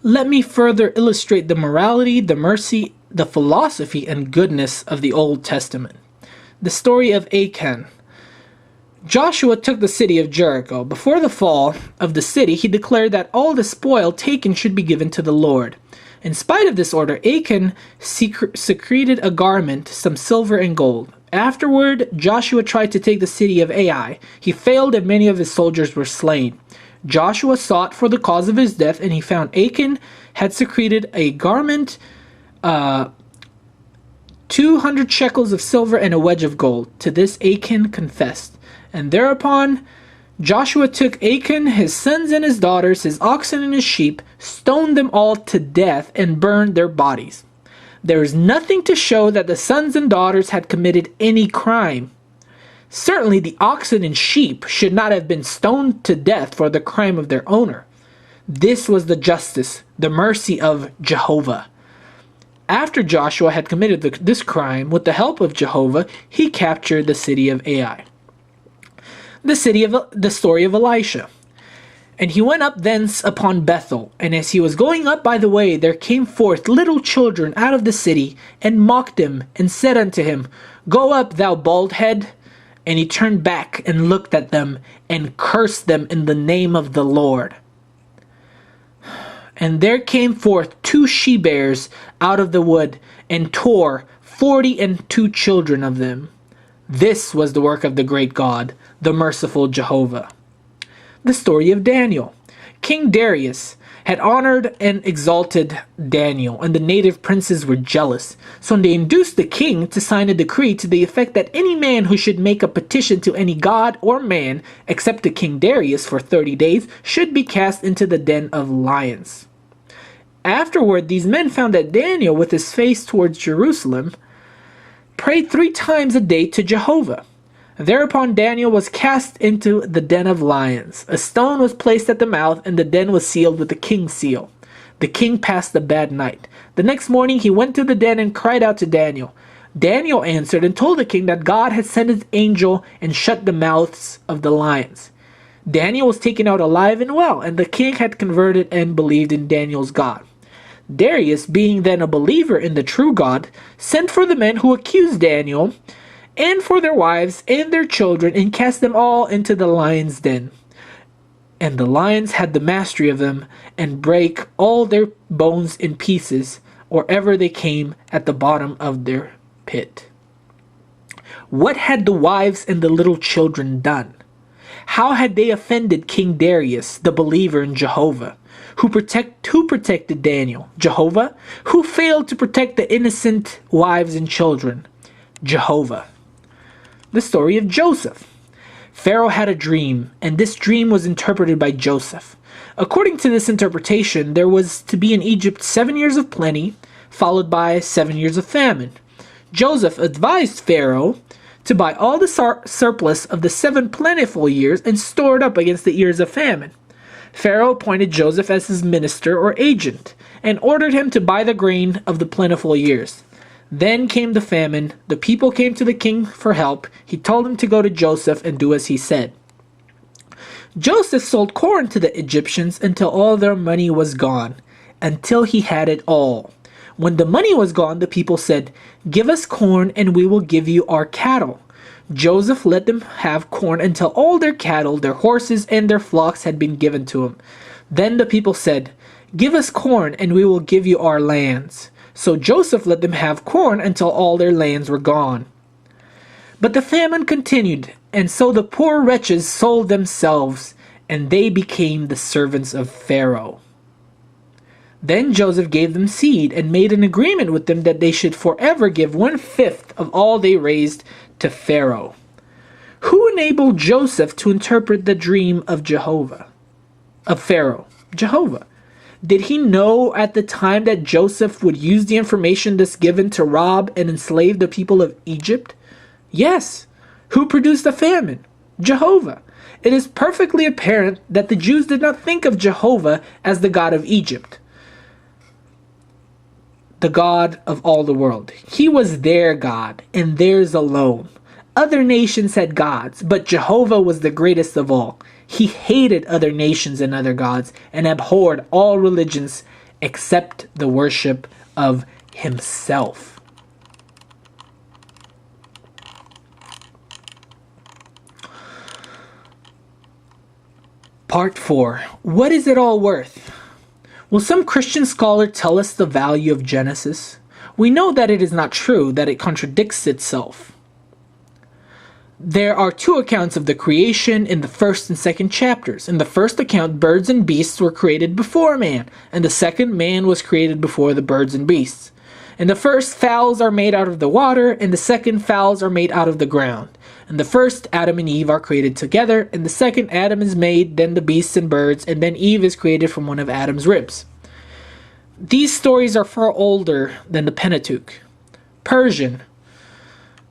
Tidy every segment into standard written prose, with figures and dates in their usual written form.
Let me further illustrate the morality, the mercy, the philosophy, and goodness of the Old Testament. The story of Achan. Joshua took the city of Jericho. Before the fall of the city, he declared that all the spoil taken should be given to the Lord. In spite of this order, Achan secreted a garment, some silver and gold. Afterward, Joshua tried to take the city of Ai. He failed and many of his soldiers were slain. Joshua sought for the cause of his death, and he found Achan had secreted a garment, 200 shekels of silver and a wedge of gold. To this Achan confessed. And thereupon Joshua took Achan, his sons and his daughters, his oxen and his sheep, stoned them all to death, and burned their bodies. There is nothing to show that the sons and daughters had committed any crime. Certainly the oxen and sheep should not have been stoned to death for the crime of their owner. This was the justice, the mercy of Jehovah. After Joshua had committed this crime, with the help of Jehovah, he captured the city of Ai. The story of Elisha. And he went up thence upon Bethel, and as he was going up by the way, there came forth little children out of the city, and mocked him, and said unto him, Go up, thou bald head. And he turned back and looked at them, and cursed them in the name of the Lord. And there came forth 2 she-bears out of the wood, and tore 42 children of them. This was the work of the great God, the merciful Jehovah. The story of Daniel. King Darius had honored and exalted Daniel, and the native princes were jealous. So they induced the king to sign a decree to the effect that any man who should make a petition to any god or man, except to King Darius for 30 days, should be cast into the den of lions. Afterward, these men found that Daniel, with his face towards Jerusalem, prayed 3 times a day to Jehovah. Thereupon Daniel was cast into the den of lions. A stone was placed at the mouth, and the den was sealed with the king's seal. The king passed a bad night. The next morning he went to the den and cried out to Daniel. Daniel answered and told the king that God had sent his angel and shut the mouths of the lions. Daniel was taken out alive and well, and the king had converted and believed in Daniel's God. Darius, being then a believer in the true God, sent for the men who accused Daniel, and for their wives and their children, and cast them all into the lion's den. And the lions had the mastery of them, and brake all their bones in pieces, or ever they came at the bottom of their pit. What had the wives and the little children done? How had they offended King Darius, the believer in Jehovah? Who protected Daniel? Jehovah. Who failed to protect the innocent wives and children? Jehovah. The story of Joseph. Pharaoh had a dream, and this dream was interpreted by Joseph. According to this interpretation, there was to be in Egypt 7 years of plenty, followed by 7 years of famine. Joseph advised Pharaoh to buy all the surplus of the 7 plentiful years and store it up against the years of famine. Pharaoh appointed Joseph as his minister or agent, and ordered him to buy the grain of the plentiful years. Then came the famine. The people came to the king for help. He told them to go to Joseph and do as he said. Joseph sold corn to the Egyptians until all their money was gone, until he had it all. When the money was gone, the people said, Give us corn and we will give you our cattle. Joseph let them have corn until all their cattle, their horses, and their flocks had been given to him. Then the people said, Give us corn and we will give you our lands. So Joseph let them have corn until all their lands were gone. But the famine continued, and so the poor wretches sold themselves, and they became the servants of Pharaoh. Then Joseph gave them seed, and made an agreement with them that they should forever give 1/5 of all they raised to Pharaoh. Who enabled Joseph to interpret the dream of Pharaoh? Jehovah. Did he know at the time that Joseph would use the information thus given to rob and enslave the people of Egypt? Yes. Who produced the famine? Jehovah. It is perfectly apparent that the Jews did not think of Jehovah as the God of Egypt, the God of all the world. He was their God, and theirs alone. Other nations had gods, but Jehovah was the greatest of all. He hated other nations and other gods, and abhorred all religions except the worship of himself. Part 4. What is it all worth? Will some Christian scholar tell us the value of Genesis? We know that it is not true, that it contradicts itself. There are two accounts of the creation in the first and second chapters. In the first account, birds and beasts were created before man, and the second, man was created before the birds and beasts. In the first, fowls are made out of the water, and the second, fowls are made out of the ground. In the first, Adam and Eve are created together, and the second, Adam is made, then the beasts and birds, and then Eve is created from one of Adam's ribs. These stories are far older than the Pentateuch. Persian.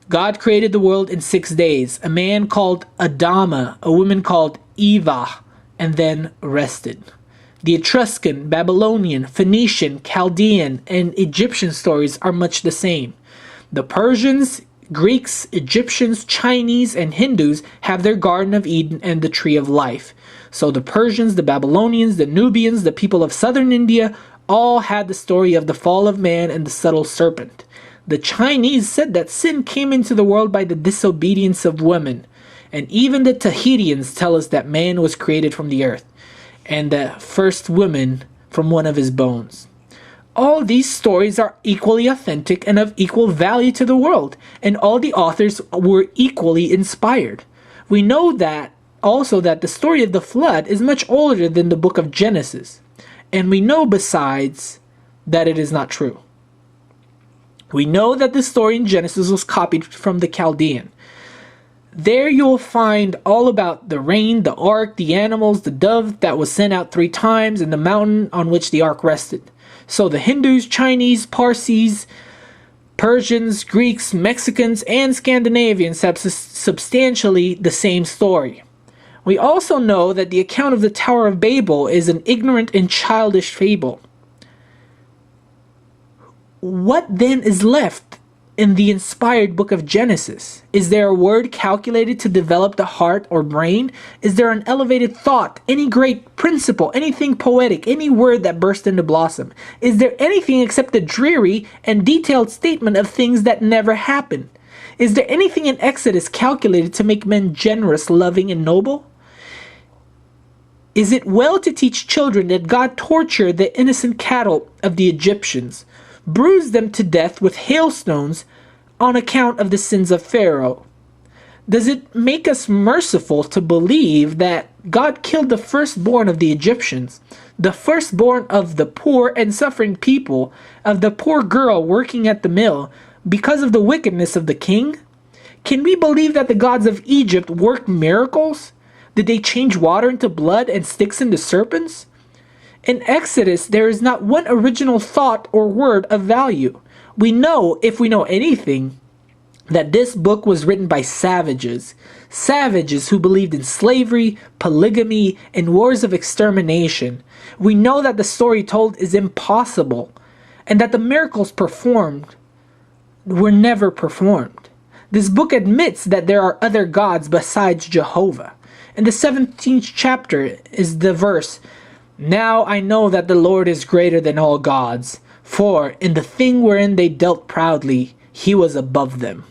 God created the world in 6 days. A man called Adama, a woman called Eva, and then rested. The Etruscan, Babylonian, Phoenician, Chaldean, and Egyptian stories are much the same. The Persians, Greeks, Egyptians, Chinese, and Hindus have their Garden of Eden and the Tree of Life. So the Persians, the Babylonians, the Nubians, the people of southern India all had the story of the fall of man and the subtle serpent. The Chinese said that sin came into the world by the disobedience of women. And even the Tahitians tell us that man was created from the earth, and the first woman from one of his bones. All these stories are equally authentic and of equal value to the world, and all the authors were equally inspired. We know that also that the story of the flood is much older than the book of Genesis, and we know besides that it is not true. We know that the story in Genesis was copied from the Chaldean. There you will find all about the rain, the ark, the animals, the dove that was sent out 3 times, and the mountain on which the ark rested. So the Hindus, Chinese, Parsis, Persians, Greeks, Mexicans, and Scandinavians have substantially the same story. We also know that the account of the Tower of Babel is an ignorant and childish fable. What then is left in the inspired book of Genesis? Is there a word calculated to develop the heart or brain? Is there an elevated thought, any great principle, anything poetic, any word that burst into blossom? Is there anything except the dreary and detailed statement of things that never happened? Is there anything in Exodus calculated to make men generous, loving, and noble? Is it well to teach children that God tortured the innocent cattle of the Egyptians, bruised them to death with hailstones on account of the sins of Pharaoh? Does it make us merciful to believe that God killed the firstborn of the Egyptians, the firstborn of the poor and suffering people, of the poor girl working at the mill, because of the wickedness of the king? Can we believe that the gods of Egypt worked miracles? Did they change water into blood and sticks into serpents? In Exodus, there is not one original thought or word of value. We know, if we know anything, that this book was written by savages. Savages who believed in slavery, polygamy, and wars of extermination. We know that the story told is impossible, and that the miracles performed were never performed. This book admits that there are other gods besides Jehovah. In the 17th chapter is the verse, "Now I know that the Lord is greater than all gods, for in the thing wherein they dealt proudly, he was above them."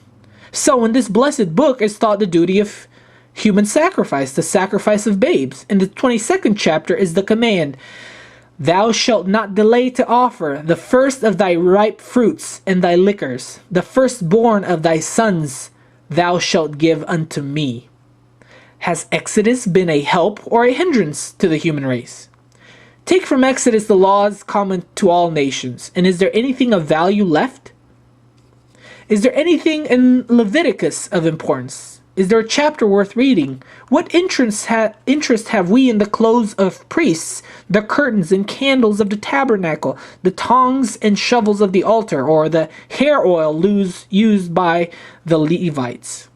So in this blessed book is taught the duty of human sacrifice, the sacrifice of babes. In the 22nd chapter is the command, "Thou shalt not delay to offer the first of thy ripe fruits and thy liquors, the firstborn of thy sons thou shalt give unto me." Has Exodus been a help or a hindrance to the human race? Take from Exodus the laws common to all nations, and is there anything of value left? Is there anything in Leviticus of importance? Is there a chapter worth reading? What interest have we in the clothes of priests, the curtains and candles of the tabernacle, the tongs and shovels of the altar, or the hair oil used by the Levites?